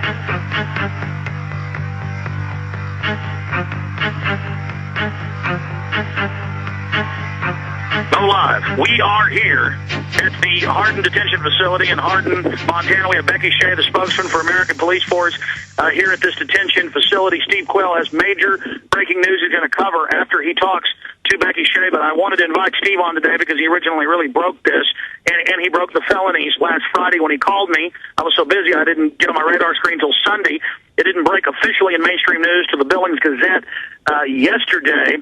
Go live. We are here at the Hardin Detention Facility in Hardin, Montana. We have Becky Shea, the spokesman for American Police Force, here at this detention facility. Steve Quayle has major breaking news he's going to cover after he talks to Becky Shea, but I wanted to invite Steve on today because he originally really broke this, and he broke the felonies last Friday when he called me. I was so busy I didn't get on my radar screen until Sunday. It didn't break officially in mainstream news to the Billings Gazette yesterday.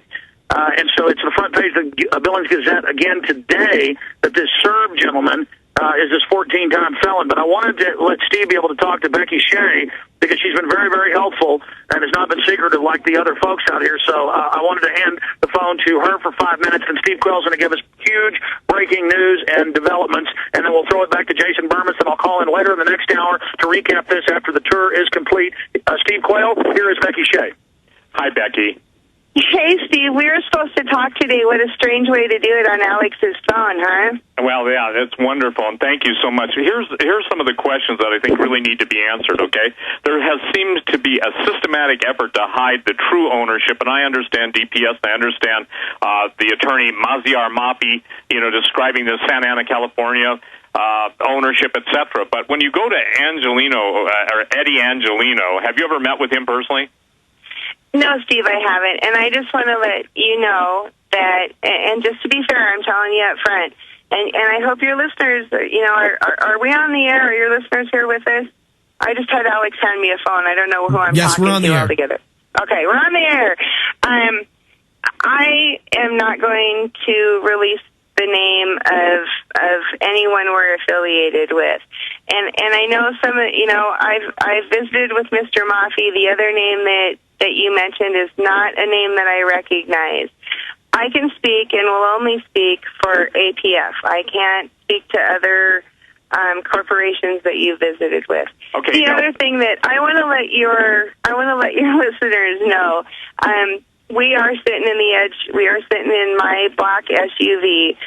And so it's the front page of the Billings Gazette again today that this Serb gentleman is this 14-time felon. But I wanted to let Steve be able to talk to Becky Shea because she's been very, very helpful and has not been secretive like the other folks out here. So I wanted to hand the phone to her for 5 minutes, and Steve Quayle's going to give us huge breaking news and developments, and then we'll throw it back to Jason Burmis, and I'll call in later in the next hour to recap this after the tour is complete. Steve Quayle, here is Becky Shea. Hi, Becky. Hey, Steve, we were supposed to talk today. What a strange way to do it on Alex's phone, huh? Well, yeah, that's wonderful, and thank you so much. Here's some of the questions that I think really need to be answered, okay? There has seemed to be a systematic effort to hide the true ownership, and I understand DPS, I understand the attorney Maziar Mapi, describing the Santa Ana, California ownership, etc. But when you go to Angelino, or Eddie Angelino, have you ever met with him personally? No, Steve, I haven't, and I just want to let you know that, and just to be fair, I'm telling you up front, and I hope your listeners, are we on the air? Are your listeners here with us? I just had Alex hand me a phone. I don't know who I'm talking to altogether. Okay, we're on the air. I am not going to release the name of anyone we're affiliated with. And I know I've visited with Mr. Mafi. The other name that you mentioned is not a name that I recognize. I can speak and will only speak for APF. I can't speak to other corporations that you visited with. Okay. The other thing that I want to let your listeners know, we are sitting in the edge. We are sitting in my black SUV.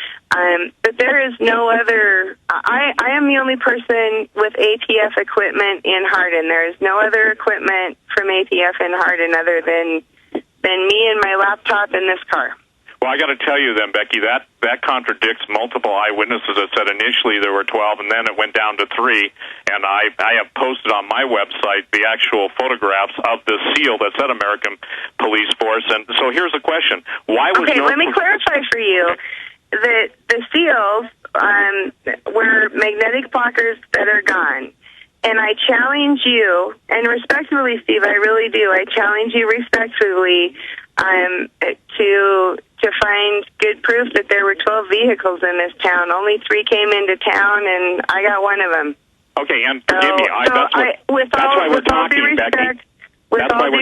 But there is no other. I am the only person with APF equipment in Hardin. There is no other equipment from APF in Hardin other than me and my laptop in this car. Well, I got to tell you then, Becky, that contradicts multiple eyewitnesses that said initially there were 12, and then it went down to 3. And I have posted on my website the actual photographs of the seal that said American Police Force. And so here's the question: why was let me clarify for you that the seals were magnetic blockers that are gone. And I challenge you, and respectfully, Steve, I really do. I challenge you respectfully to find good proof that there were 12 vehicles in this town. Only 3 came into town, and I got one of them. Okay, and forgive me. With all due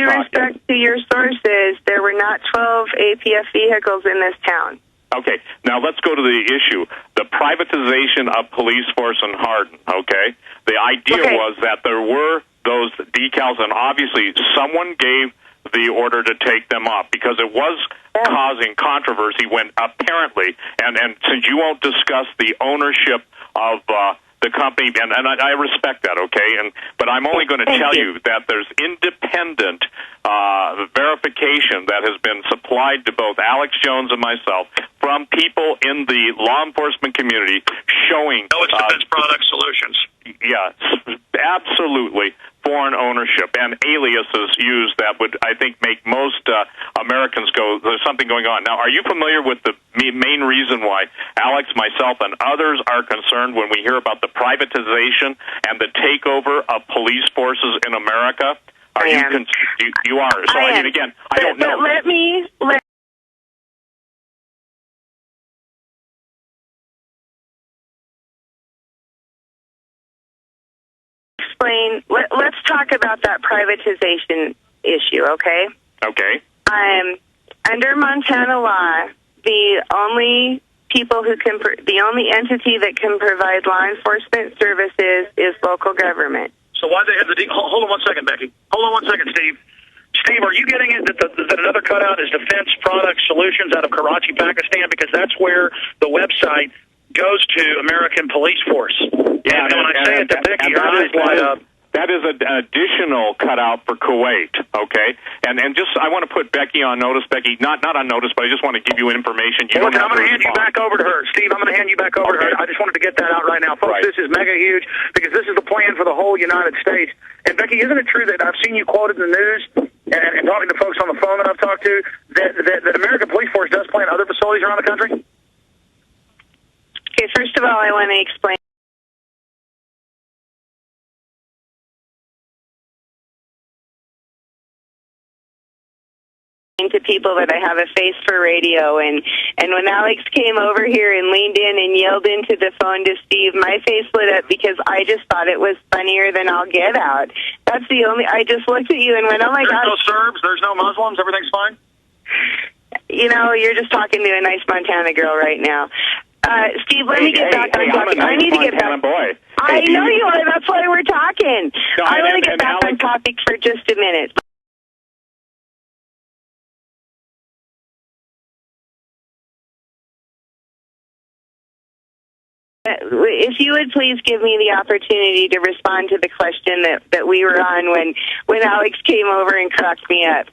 respect to your sources, there were not 12 APF vehicles in this town. Okay, now let's go to the issue. The privatization of police force in Hardin, okay? The idea was that there were those decals, and obviously someone gave the order to take them off because it was causing controversy when apparently, and since you won't discuss the ownership of the company, and I respect that, okay? But I'm only going to tell you that there's independent verification that has been supplied to both Alex Jones and myself from people in the law enforcement community showing... No, it's Defense Product Solutions. Yes, absolutely. Foreign ownership and aliases used that would, I think, make most Americans go, there's something going on. Now, are you familiar with the main reason why Alex, myself, and others are concerned when we hear about the privatization and the takeover of police forces in America? You are. So, I mean, again, I don't know. Let explain. Let's talk about that privatization issue, okay? Okay. Under Montana law, the only entity that can provide law enforcement services is local government. So why they have the... Hold on 1 second, Becky. Hold on 1 second, Steve. Steve, are you getting it that another cutout is Defense Product Solutions out of Karachi, Pakistan? Because that's where the website goes to American Police Force. Yeah, and when I say it to Becky, her eyes light up. That is an additional cutout for Kuwait, okay? And just, I want to put Becky on notice. Becky, not on notice, but I just want to give you information. Look, I'm going to hand you back over to her. Steve, I'm going to hand you back over to her. I just wanted to get that out right now. Folks, This is mega huge because this is the plan for the whole United States. And, Becky, isn't it true that I've seen you quoted in the news and talking to folks on the phone that I've talked to that American Police Force does plan other facilities around the country? Okay, first of all, I want to explain to people that I have a face for radio, and when Alex came over here and leaned in and yelled into the phone to Steve, my face lit up because I just thought it was funnier than all get out. That's the only, I just looked at you and went, oh my God. There's no Serbs, there's no Muslims, everything's fine? You know, you're just talking to a nice Montana girl right now. Steve, let me get back on topic. I need to get back. Boy. I know you are, that's why we're talking. No, I want to get back on topic for just a minute. If you would please give me the opportunity to respond to the question that we were on when Alex came over and cracked me up.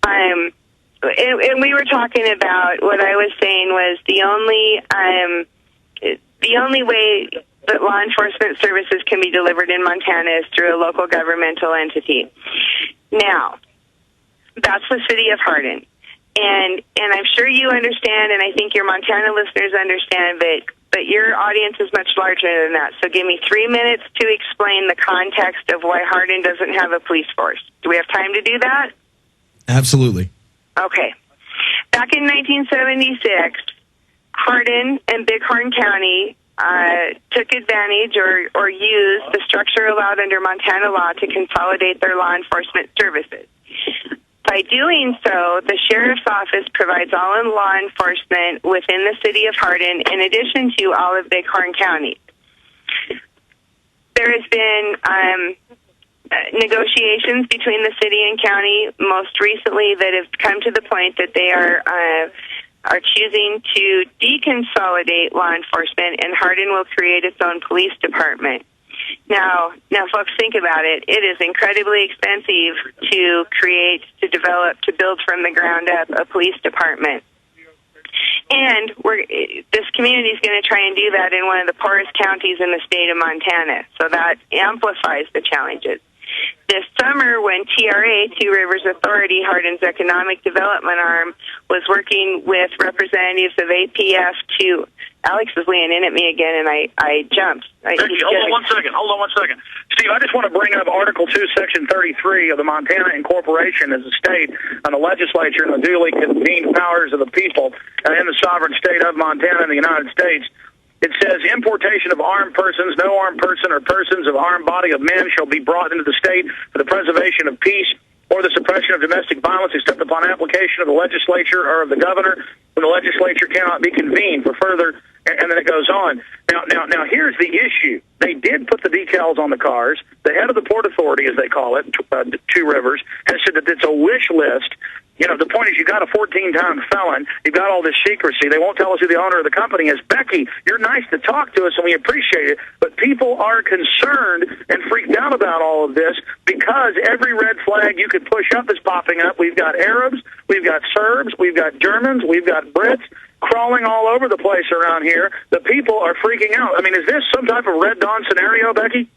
And we were talking about what I was saying was the only way that law enforcement services can be delivered in Montana is through a local governmental entity. Now, that's the city of Hardin. And I'm sure you understand, and I think your Montana listeners understand, but your audience is much larger than that. So give me 3 minutes to explain the context of why Hardin doesn't have a police force. Do we have time to do that? Absolutely. Okay. Back in 1976, Hardin and Bighorn County took advantage or used the structure allowed under Montana law to consolidate their law enforcement services. By doing so, the Sheriff's Office provides all in law enforcement within the city of Hardin in addition to all of Bighorn County. There has been negotiations between the city and county most recently that have come to the point that they are choosing to deconsolidate law enforcement, and Hardin will create its own police department. Now, folks, think about it. It is incredibly expensive to create, to develop, to build from the ground up a police department. And this community is going to try and do that in one of the poorest counties in the state of Montana. So that amplifies the challenges. This summer, when TRA, Two Rivers Authority, Hardin's economic development arm, was working with representatives of APF to... Alex is leaning in at me again, and I jumped. Becky, hold on one second. Steve, I just want to bring up Article 2, Section 33 of the Montana Incorporation as a state and the legislature and the duly convened powers of the people in the sovereign state of Montana in the United States. It says, importation of armed persons, no armed person or persons of armed body of men shall be brought into the state for the preservation of peace or the suppression of domestic violence except upon application of the legislature or of the governor when the legislature cannot be convened for further, and then it goes on. Now, here's the issue. They did put the decals on the cars. The head of the Port Authority, as they call it, Two Rivers, has said that it's a wish list. You know, the point is you got a 14-time felon. You've got all this secrecy. They won't tell us who the owner of the company is. Becky, you're nice to talk to us, and we appreciate it, but people are concerned and freaked out about all of this because every red flag you could push up is popping up. We've got Arabs, we've got Serbs, we've got Germans, we've got Brits crawling all over the place around here. The people are freaking out. I mean, is this some type of Red Dawn scenario, Becky?